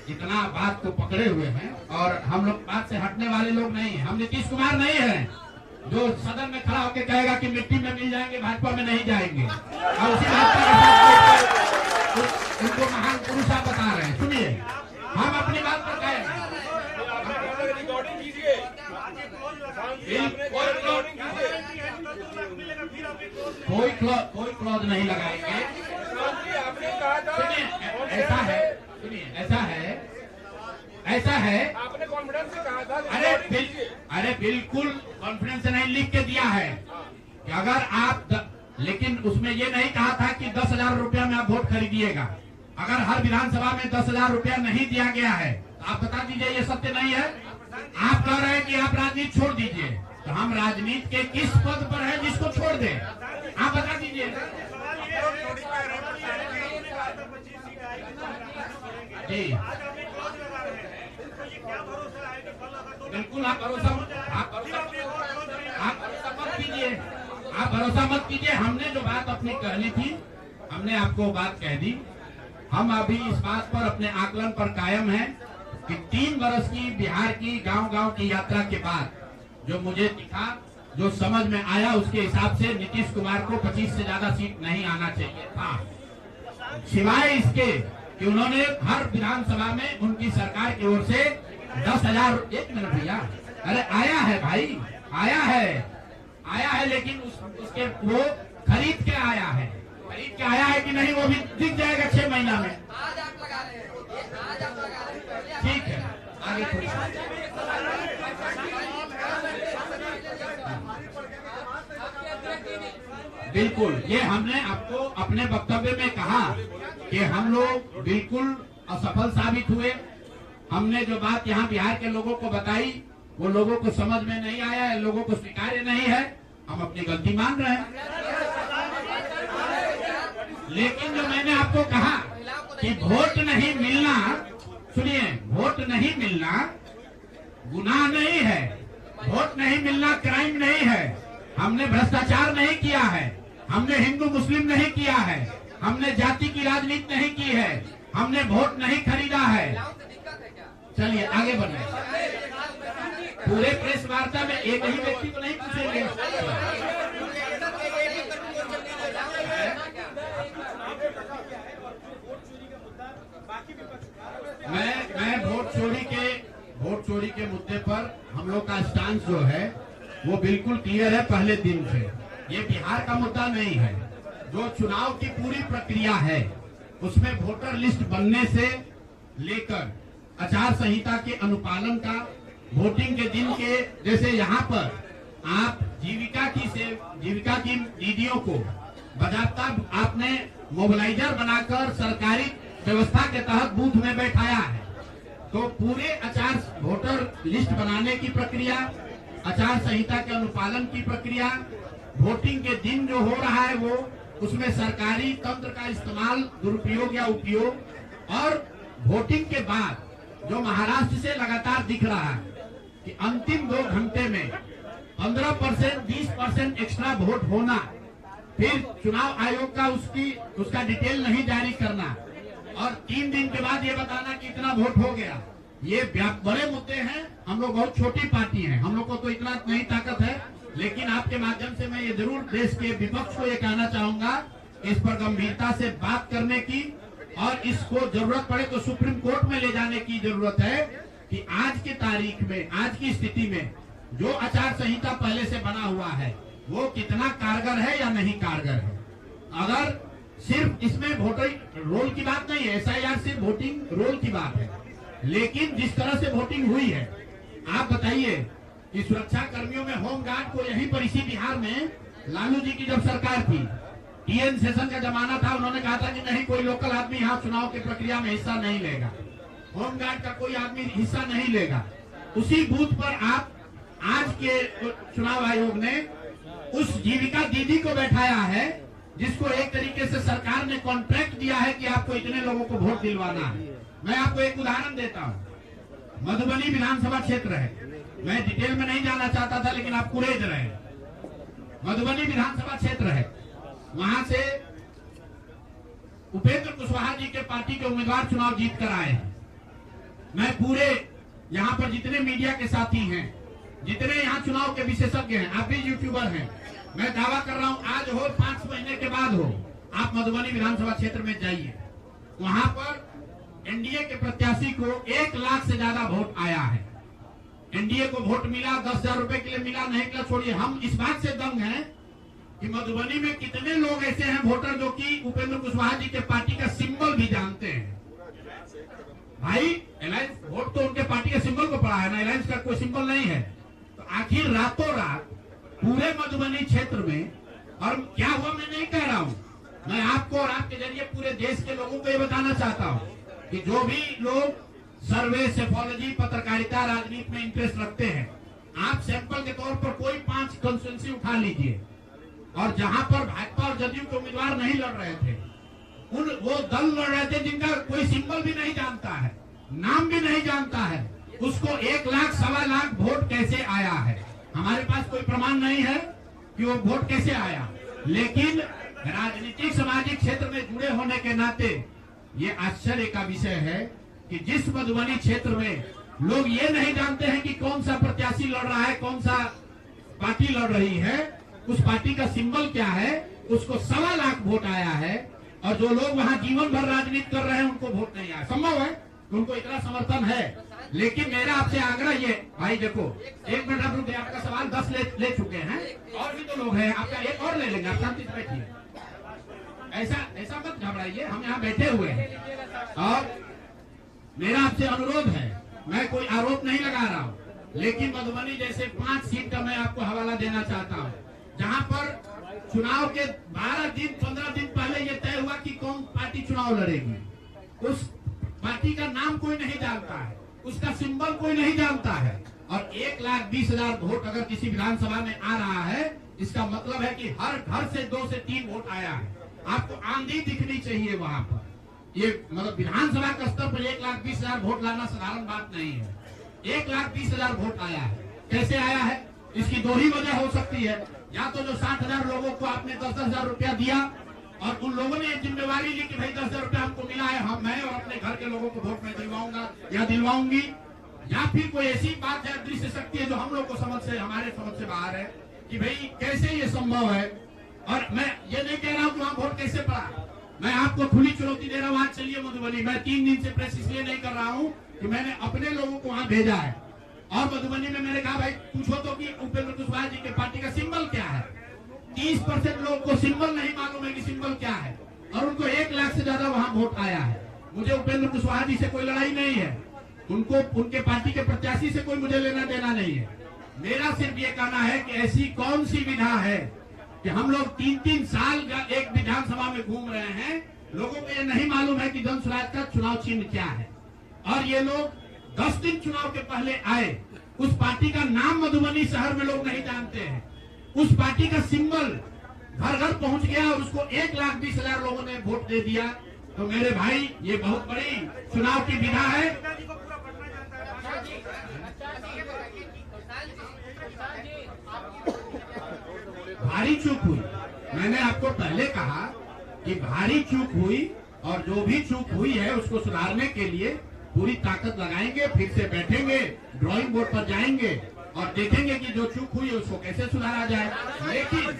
इतना बात को पकड़े हुए हैं और हम लोग बात से हटने वाले लोग नहीं हैं। हम नीतीश कुमार नहीं हैं जो सदन में खड़ा होकर कहेगा कि मिट्टी में मिल जाएंगे, भाजपा में नहीं जाएंगे। और उसी बात पर उनको महान पुरुष आप बता रहे हैं। सुनिए, हम अपनी बात पर कहें, कोई क्लॉज नहीं लगाएंगे। ऐसा है, आपने कॉन्फिडेंस से कहा था। अरे बिल्कुल कॉन्फिडेंस से नहीं, लिख के दिया है कि अगर आप लेकिन उसमें ये नहीं कहा था कि 10,000 रुपया में आप वोट खरीदिएगा। अगर हर विधानसभा में 10,000 रुपया नहीं दिया गया है तो आप बता दीजिए ये सत्य नहीं है? आप कह रहे हैं कि आप राजनीति छोड़ दीजिए, तो हम राजनीति के किस पद पर है जिसको छोड़ दें? आप बता दीजिए। जी बिल्कुल, आप भरोसा मत कीजिए, आप भरोसा मत कीजिए। हमने जो बात अपनी कहनी थी, हमने आपको बात कह दी। हम अभी इस बात पर अपने आकलन पर कायम हैं कि 3 वर्ष की बिहार की गांव-गांव की यात्रा के बाद जो मुझे दिखा, जो समझ में आया, उसके हिसाब से नीतीश कुमार को 25 से ज्यादा सीट नहीं आना चाहिए था। सिवाय इसके कि उन्होंने हर विधानसभा में उनकी सरकार की ओर से 10,000। 1 मिनट भैया, अरे आया है भाई, आया है, लेकिन उसके वो खरीद के आया है कि नहीं वो भी दिख जाएगा 6 महीना में। ठीक है, आगे बिल्कुल, ये हमने आपको अपने वक्तव्य में कहा कि हम लोग बिल्कुल असफल साबित हुए। हमने जो बात यहाँ बिहार के लोगों को बताई वो लोगों को समझ में नहीं आया है, लोगों को स्वीकार्य नहीं है। हम अपनी गलती मान रहे हैं, लेकिन जो मैंने आपको कहा कि वोट नहीं मिलना, सुनिए, वोट नहीं मिलना गुनाह नहीं है, वोट नहीं मिलना क्राइम नहीं है। हमने भ्रष्टाचार नहीं किया है, हमने हिंदू मुस्लिम नहीं किया है, हमने जाति की राजनीति नहीं की है, हमने वोट नहीं खरीदा है। चलिए आगे बढ़े। पूरे प्रेस वार्ता में एक ही व्यक्ति को नहीं पूछेंगे। मैं वोट चोरी के मुद्दे पर हम लोग का स्टांस जो है वो बिल्कुल क्लियर है पहले दिन से। ये बिहार का मुद्दा नहीं है। जो चुनाव की पूरी प्रक्रिया है उसमें वोटर लिस्ट बनने से लेकर आचार संहिता के अनुपालन का, वोटिंग के दिन के, जैसे यहाँ पर आप जीविका की दीदियों को बाकायदा आपने मोबिलाइजर बनाकर सरकारी व्यवस्था के तहत बूथ में बैठाया है। तो पूरे वोटर लिस्ट बनाने की प्रक्रिया, आचार संहिता के अनुपालन की प्रक्रिया, वोटिंग के दिन जो हो रहा है वो, उसमें सरकारी तंत्र का इस्तेमाल, दुरुपयोग या उपयोग, और वोटिंग के बाद जो महाराष्ट्र से लगातार दिख रहा है कि अंतिम 2 घंटे में 15%, 20% एक्स्ट्रा वोट होना, फिर चुनाव आयोग का उसका डिटेल नहीं जारी करना, और 3 दिन के बाद ये बताना कि इतना वोट हो गया। ये बड़े मुद्दे हैं। हम लोग बहुत छोटी पार्टी हैं, हम लोग को तो इतना नहीं ताकत है, लेकिन आपके माध्यम से मैं ये जरूर देश के विपक्ष को ये कहना चाहूंगा, इस पर गंभीरता से बात करने की, और इसको जरूरत पड़े तो सुप्रीम कोर्ट में ले जाने की जरूरत है कि आज की तारीख में, आज की स्थिति में जो आचार संहिता पहले से बना हुआ है वो कितना कारगर है या नहीं कारगर है। अगर सिर्फ इसमें वोटर रोल की बात नहीं है, SIR सिर्फ वोटिंग रोल की बात है, लेकिन जिस तरह से वोटिंग हुई है, आप बताइए कि सुरक्षा कर्मियों में होमगार्ड को यहीं पर इसी बिहार में लालू जी की जब सरकार थी, TN सेशन का जमाना था, उन्होंने कहा था कि नहीं, कोई लोकल आदमी यहाँ चुनाव की प्रक्रिया में हिस्सा नहीं लेगा, होमगार्ड का कोई आदमी हिस्सा नहीं लेगा। उसी बूथ पर आप आज के चुनाव आयोग ने उस जीविका दीदी को बैठाया है जिसको एक तरीके से सरकार ने कॉन्ट्रैक्ट दिया है कि आपको इतने लोगों को वोट दिलवाना है। मैं आपको एक उदाहरण देता हूँ। मधुबनी विधानसभा क्षेत्र है, मैं डिटेल में नहीं जाना चाहता था, लेकिन आप कुरेद रहे। मधुबनी विधानसभा क्षेत्र है, वहां से उपेंद्र कुशवाहा जी के पार्टी के उम्मीदवार चुनाव जीत कर आए हैं। मैं पूरे यहाँ पर जितने मीडिया के साथी हैं, जितने यहाँ चुनाव के विशेषज्ञ हैं, आप भी यूट्यूबर हैं, मैं दावा कर रहा हूँ आज हो 5 महीने के बाद हो, आप मधुबनी विधानसभा क्षेत्र में जाइए, वहां पर एनडीए के प्रत्याशी को 1 लाख से ज्यादा वोट आया है। एनडीए को वोट मिला, 10,000 रुपए के लिए मिला, नहीं मिला छोड़िए। हम इस बात से दंग हैं कि मधुबनी में कितने लोग ऐसे हैं वोटर जो कि उपेंद्र कुशवाहा जी के पार्टी का सिंबल भी जानते हैं। भाई अलायंस वोट तो उनके पार्टी के सिंबल को पड़ा है ना, अलायंस का कोई सिंबल नहीं है। तो आखिर रातों रात पूरे मधुबनी क्षेत्र में, और क्या हुआ मैं नहीं कह रहा हूँ, मैं आपको और आपके जरिए पूरे देश के लोगों को ये बताना चाहता हूँ कि जो भी लोग सर्वे, सेफोलॉजी, पत्रकारिता, राजनीति में इंटरेस्ट रखते हैं। आप सैंपल के तौर पर कोई 5 कंस्टिट्यूंसी उठा लीजिए, और जहां पर भाजपा और जदयू के उम्मीदवार नहीं लड़ रहे थे, वो दल लड़ रहे थे जिनका कोई सिंबल भी नहीं जानता है, नाम भी नहीं जानता है, उसको 1 लाख, 1.25 लाख वोट कैसे आया है? हमारे पास कोई प्रमाण नहीं है कि वो वोट कैसे आया, लेकिन राजनीतिक सामाजिक क्षेत्र में जुड़े होने के नाते ये आश्चर्य का विषय है कि जिस मधुबनी क्षेत्र में लोग ये नहीं जानते हैं कि कौन सा प्रत्याशी लड़ रहा है, कौन सा पार्टी लड़ रही है, उस पार्टी का सिंबल क्या है, उसको 1.25 लाख वोट आया है, और जो लोग वहां जीवन भर राजनीति कर रहे हैं उनको वोट नहीं आया। संभव है उनको इतना समर्थन है, लेकिन मेरा आपसे आग्रह ये, भाई देखो 1 मिनट आप रुक, आपका सवाल 10 ले चुके हैं, और भी तो लोग हैं, आपका एक और ले लेंगे, आप शांति से बैठिए, ऐसा मत घबराइए, हम यहाँ बैठे हुए हैं। और मेरा आपसे अनुरोध है, मैं कोई आरोप नहीं लगा रहा हूँ, लेकिन मधुबनी जैसे 5 सीट का मैं आपको हवाला देना चाहता हूँ, जहाँ पर चुनाव के 12 दिन 15 दिन पहले ये तय हुआ कि कौन पार्टी चुनाव लड़ेगी, उस पार्टी का नाम कोई नहीं जानता है, उसका सिंबल कोई नहीं जानता है, और 1,20,000 वोट अगर किसी विधानसभा में आ रहा है, इसका मतलब है कि हर घर से 2 से 3 वोट आया है। आपको आंधी दिखनी चाहिए वहां पर। ये मतलब विधानसभा के स्तर पर 1,20,000 वोट लाना साधारण बात नहीं है। 1,20,000 वोट आया है, कैसे आया है? इसकी 2 ही वजह हो सकती है, या तो जो 60,000 लोगों को आपने 10,000 रुपया दिया और उन लोगों ने जिम्मेवारी ली कि भाई 10,000 रुपया हमको मिला है, हम मैं और अपने घर के लोगों को वोट में दिलवाऊंगा या दिलवाऊंगी, या फिर कोई ऐसी बात है, दृश्य शक्ति है जो हम लोग को हमारे समझ से बाहर है कि भाई कैसे ये संभव है। और मैं ये नहीं कह रहा हूँ कि वहाँ वोट कैसे पड़ा, मैं आपको खुली चुनौती दे रहा हूँ, आज चलिए मधुबनी। मैं 3 दिन से प्रेस इसलिए नहीं कर रहा हूँ कि मैंने अपने लोगों को वहाँ भेजा है, और मधुबनी में मैंने कहा भाई पूछो तो कि उपेंद्र कुशवाहा जी के पार्टी का सिंबल क्या है। 30% लोगों को सिंबल नहीं मालूम है कि सिंबल क्या है, और उनको 1 लाख से ज्यादा वहाँ वोट आया है। मुझे उपेंद्र कुशवाहा जी से कोई लड़ाई नहीं है, उनको उनके पार्टी के प्रत्याशी से कोई मुझे लेना देना नहीं है। मेरा सिर्फ ये कहना है कि ऐसी कौन सी विधा है कि हम लोग 3-3 साल एक विधानसभा में घूम रहे हैं, लोगों को ये नहीं मालूम है कि जन स्वराज का चुनाव चिन्ह क्या है, और ये लोग 10 दिन चुनाव के पहले आए, उस पार्टी का नाम मधुबनी शहर में लोग नहीं जानते हैं, उस पार्टी का सिंबल घर घर पहुंच गया और उसको 1,20,000 लोगों ने वोट दे दिया। तो मेरे भाई ये बहुत बड़ी चुनाव की विधा है। भारी चूक हुई, मैंने आपको पहले कहा कि भारी चूक हुई, और जो भी चूक हुई है उसको सुधारने के लिए पूरी ताकत लगाएंगे, फिर से बैठेंगे, ड्राइंग बोर्ड पर जाएंगे और देखेंगे कि जो चूक हुई है उसको कैसे सुधारा जाए। लेकिन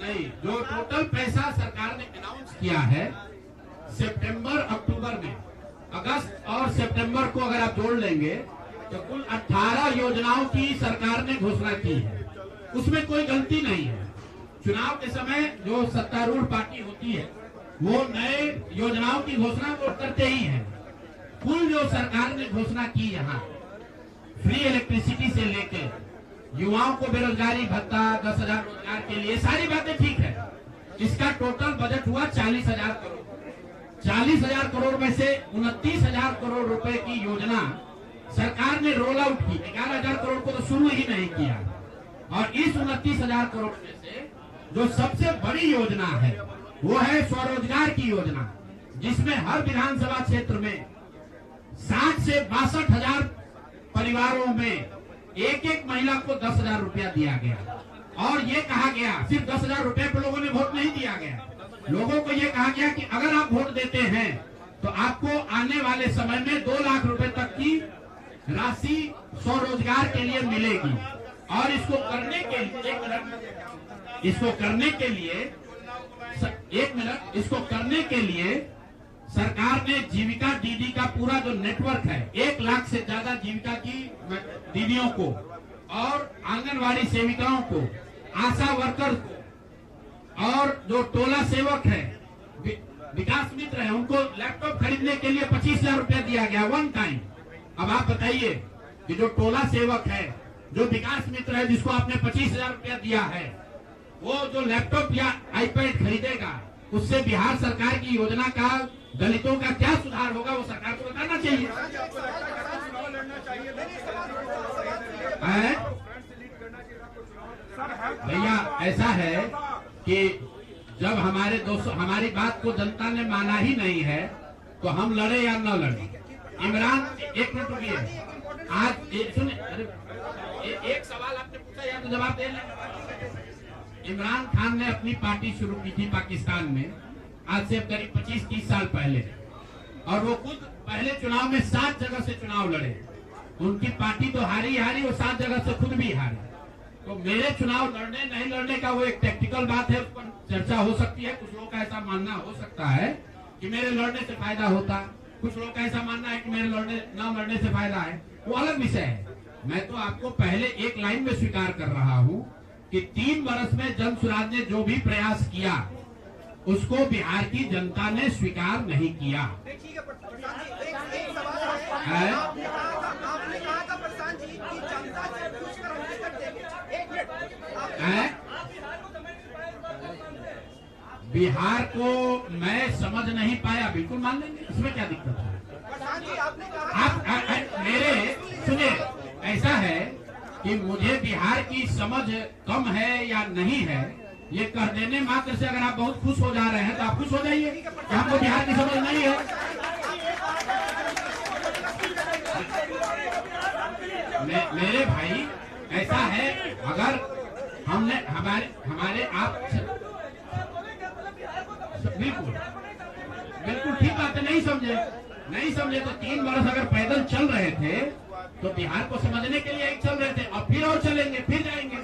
नहीं, जो टोटल पैसा सरकार ने अनाउंस किया है सितंबर अक्टूबर में, अगस्त और सितंबर को अगर आप जोड़ लेंगे तो कुल 18 योजनाओं की सरकार ने घोषणा की है, उसमें कोई गलती नहीं है। चुनाव के समय जो सत्तारूढ़ पार्टी होती है वो नए योजनाओं की घोषणा वो करते ही है। कुल जो सरकार ने घोषणा की यहाँ फ्री इलेक्ट्रिसिटी से लेके युवाओं को बेरोजगारी भत्ता, 10,000 रोजगार के लिए, सारी बातें ठीक है। इसका टोटल बजट हुआ 40,000 करोड़। 40,000 करोड़ में से 29,000 करोड़ रुपए की योजना सरकार ने रोल आउट की। 11,000 करोड़ को तो शुरू ही नहीं किया, और इस 29,000 करोड़ में से जो सबसे बड़ी योजना है वो है स्वरोजगार की योजना, जिसमें हर विधानसभा क्षेत्र में 60 से 62,000 परिवारों में एक महिला को 10,000 रुपया दिया गया। और ये कहा गया, सिर्फ 10,000 रुपए पे लोगों ने वोट नहीं दिया गया, लोगों को ये कहा गया कि अगर आप वोट देते हैं तो आपको आने वाले समय में 2 लाख रुपए तक की राशि स्वरोजगार के लिए मिलेगी। और इसको करने के लिए सरकार ने जीविका दीदी का पूरा जो नेटवर्क है, 1 लाख से ज्यादा जीविका की दीदियों को और आंगनवाड़ी सेविकाओं को, आशा वर्कर को, और जो टोला सेवक है, विकास मित्र है, उनको लैपटॉप खरीदने के लिए 25,000 रुपया दिया गया 1 टाइम। अब आप बताइए कि जो टोला सेवक है जो विकास मित्र है जिसको आपने 25,000 रुपया दिया है, वो जो लैपटॉप या आईपैड खरीदेगा, उससे बिहार सरकार की योजना का दलितों का क्या सुधार होगा, वो सरकार को बताना चाहिए। भैया ऐसा है कि जब हमारे दोस्तों हमारी बात को जनता ने माना ही नहीं है तो हम लड़े या न लड़े। इमरान, एक मिनट रुकिए, आज सुनिए, अरे एक सवाल आपने पूछा या तो जवाब दे लें। इमरान खान ने अपनी पार्टी शुरू की थी पाकिस्तान में, आज से करीब 25-30 साल पहले, और वो खुद पहले चुनाव में 7 जगह से चुनाव लड़े। उनकी पार्टी तो हारी, वो 7 जगह से खुद भी हारे। तो मेरे चुनाव लड़ने नहीं लड़ने का वो एक टेक्निकल बात है, उस पर चर्चा हो सकती है। कुछ लोगों का ऐसा मानना हो सकता है कि मेरे लड़ने से फायदा होता, कुछ लोगों का ऐसा मानना है कि मेरे न लड़ने से फायदा है, वो अलग विषय है। मैं तो आपको पहले एक लाइन में स्वीकार कर रहा हूँ कि 3 वर्ष में जन सुराज ने जो भी प्रयास किया उसको बिहार की जनता ने स्वीकार नहीं किया। बिहार को मैं समझ नहीं पाया, बिल्कुल मान लेंगे, इसमें क्या दिक्कत है। आप मेरे सुनिए, ऐसा है कि मुझे बिहार की समझ कम है या नहीं है, ये कह देने मात्र से अगर आप बहुत खुश हो जा रहे हैं तो आप खुश हो जाइए कि हमको बिहार की समझ नहीं है। मेरे भाई ऐसा है, अगर हमने हमारे आप बिल्कुल ठीक बात है, नहीं समझे तो 3 वर्ष अगर पैदल चल रहे थे तो बिहार को समझने के लिए एक चल रहे थे, अब फिर और चलेंगे, फिर जाएंगे।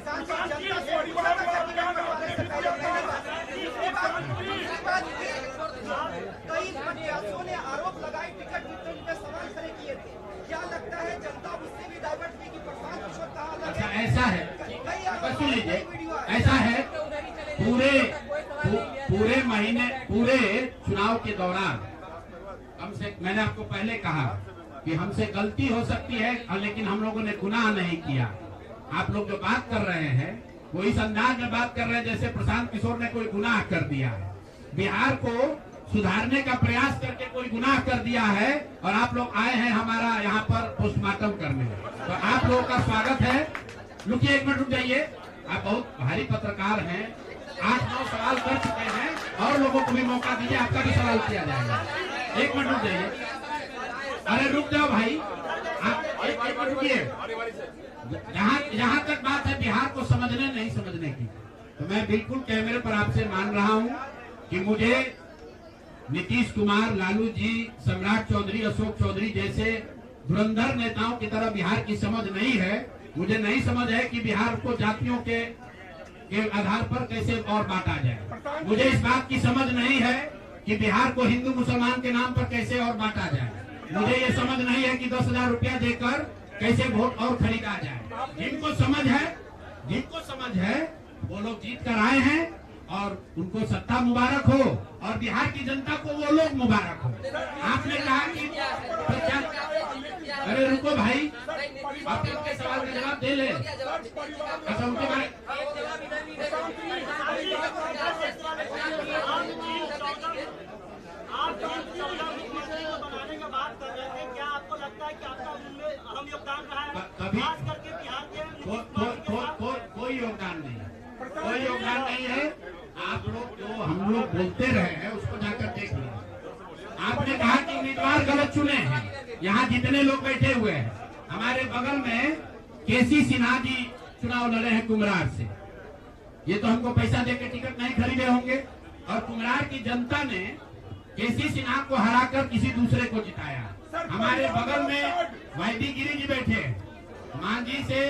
कई प्रत्याशियों ने आरोप लगाए, टिकट वितरण पे सवाल खड़े किए थे। क्या लगता है जनता उससे भी डाइवर्ट हुई कि प्रशांत किशोर कहा? अच्छा ऐसा है, सुन लीजिए, ऐसा है पूरे महीने, पूरे चुनाव के दौरान मैंने आपको पहले कहा कि हमसे गलती हो सकती है, लेकिन हम लोगों ने गुनाह नहीं किया। आप लोग जो बात कर रहे हैं वो इस अंदाज में बात कर रहे हैं जैसे प्रशांत किशोर ने कोई गुनाह कर दिया है, बिहार को सुधारने का प्रयास करके कोई गुनाह कर दिया है, और आप लोग आए हैं हमारा यहाँ पर पोस्टमार्टम करने। तो आप लोगों का स्वागत है। रुकिए, एक मिनट रुक जाइए, आप बहुत भारी पत्रकार हैं, 8-9 सवाल कर चुके हैं, और लोगों को भी मौका दीजिए, आपका भी सवाल किया जाएगा। एक मिनट रुक जाइए, अरे रुक जाओ भाई, आप एक मिनट रुकिए। जहाँ तक बात है बिहार को समझने नहीं समझने की, तो मैं बिल्कुल कैमरे पर आपसे मान रहा हूँ कि मुझे नीतीश कुमार, लालू जी, सम्राट चौधरी, अशोक चौधरी जैसे धुरंधर नेताओं की तरह बिहार की समझ नहीं है। मुझे नहीं समझ है कि बिहार को जातियों के आधार पर कैसे और बांटा जाए। मुझे इस बात की समझ नहीं है कि बिहार को हिंदू मुसलमान के नाम पर कैसे और बांटा जाए। मुझे ये समझ नहीं है कि 10,000 रुपया देकर कैसे वोट और खरीदा जाए। जिनको समझ है वो लोग जीत कर आए हैं, और उनको सत्ता मुबारक हो, और बिहार की जनता को वो लोग मुबारक हो। आपने कहा कि अरे रुको भाई, आप इनके सवाल का जवाब दे ले। अच्छा, उनके बारे बनाने का बात कर रहे थे, क्या आपको लगता है कि आपका उनमें अहम योगदान रहा है? कभी खास करके बिहार के कोई योगदान नहीं है। आप लोग जो हम लोग बोलते रहे हैं उसको जाकर देख लीजिए। आपने कहा कि उम्मीदवार गलत चुने हैं। यहाँ जितने लोग बैठे हुए हैं, हमारे बगल में केसी सिन्हा जी चुनाव लड़े हैं कुम्हरार से। ये तो हमको पैसा देकर टिकट नहीं खरीदे होंगे, और कुम्हरार की जनता ने केसी सिन्हा को हराकर किसी दूसरे को जिताया। हमारे बगल में वैदी गिरी जी बैठे, मांझी से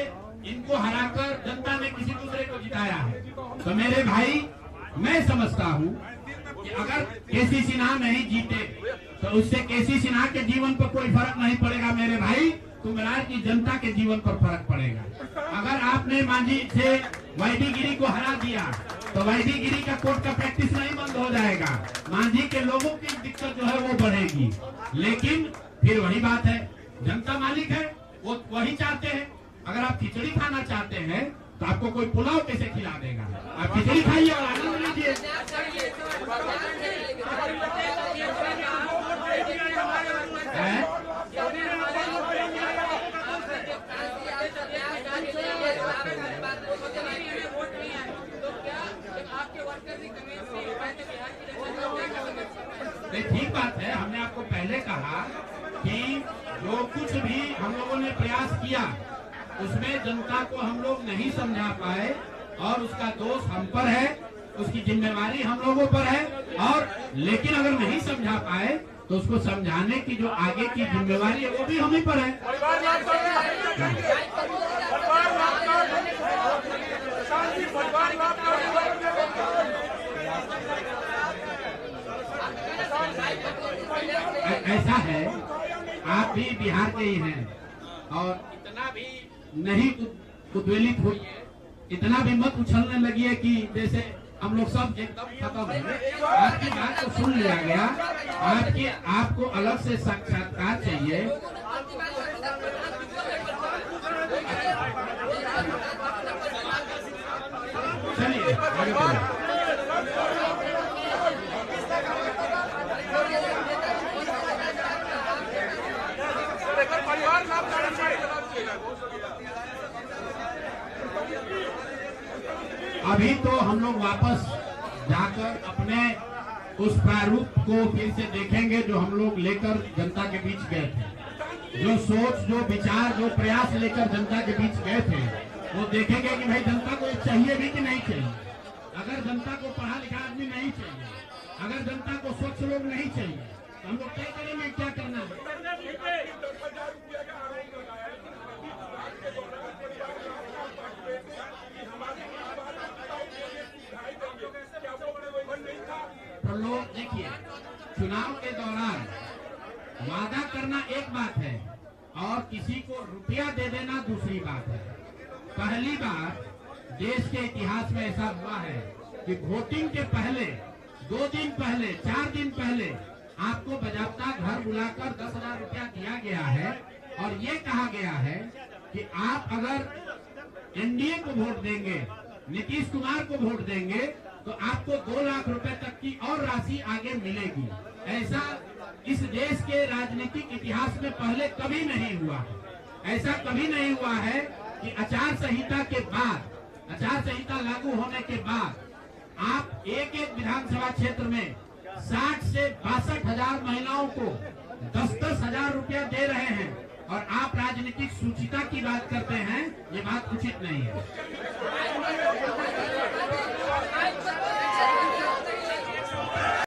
इनको हराकर जनता ने किसी दूसरे को जिताया है। तो मेरे भाई, मैं समझता हूँ कि अगर केसी सिन्हा नहीं जीते तो उससे केसी सिन्हा के जीवन पर कोई फर्क नहीं पड़ेगा मेरे भाई, कुम्हरार की जनता के जीवन पर फर्क पड़ेगा। अगर आपने मांझी से वैदी गिरी को हरा दिया तो वैदी गिरी का कोर्ट का प्रैक्टिस नहीं बंद हो जाएगा, मांझी के लोगों की दिक्कत जो है वो बढ़ेगी। लेकिन फिर वही बात है, जनता मालिक है, वो वही चाहते हैं। अगर आप खिचड़ी खाना चाहते हैं तो आपको कोई पुलाव कैसे खिला देगा? आप खिचड़ी खाइए और आनंद लीजिए। ठीक बात है, हमने आपको पहले कहा कि जो कुछ भी हम लोगों ने प्रयास किया उसमें जनता को हम लोग नहीं समझा पाए और उसका दोष हम पर है, उसकी जिम्मेवारी हम लोगों पर है। और लेकिन अगर नहीं समझा पाए तो उसको समझाने की जो आगे की जिम्मेवारी है वो भी हम ही पर है। ऐसा है, आप भी बिहार के ही हैं और इतना भी नहीं उद्वेलित हुई, इतना भी मत उछलने लगी है कि जैसे हम लोग सब एकदम खत्म है। आपकी बात को सुन लिया गया, आपको अलग से साक्षात्कार चाहिए। चलिए आगे बढ़िए। अभी तो हम लोग वापस जाकर अपने उस प्रारूप को फिर से देखेंगे जो हम लोग लेकर जनता के बीच गए थे। जो सोच, जो विचार, जो प्रयास लेकर जनता के बीच गए थे वो देखेंगे कि भाई जनता को चाहिए भी कि नहीं चाहिए। अगर जनता को पढ़ा लिखा आदमी नहीं चाहिए, अगर जनता को स्वच्छ लोग नहीं चाहिए तो हम लोग तय करेंगे क्या करना है। तो लोग देखिए, चुनाव के दौरान वादा करना एक बात है और किसी को रुपया दे देना दूसरी बात है। पहली बार देश के इतिहास में ऐसा हुआ है कि वोटिंग के पहले 2 दिन पहले, 4 दिन पहले आपको बजाबता घर बुलाकर 10,000 रुपया दिया गया है और ये कहा गया है कि आप अगर एनडीए को वोट देंगे, नीतीश कुमार को वोट देंगे तो आपको 2 लाख रुपए तक की और राशि आगे मिलेगी। ऐसा इस देश के राजनीतिक इतिहास में पहले कभी नहीं हुआ है। ऐसा कभी नहीं हुआ है कि आचार संहिता के बाद, आचार संहिता लागू होने के बाद आप एक विधानसभा क्षेत्र में 60 से 62,000 महिलाओं को 10-10 हजार रुपया दे रहे हैं और आप राजनीतिक सूचिता की बात करते हैं। ये बात उचित नहीं है।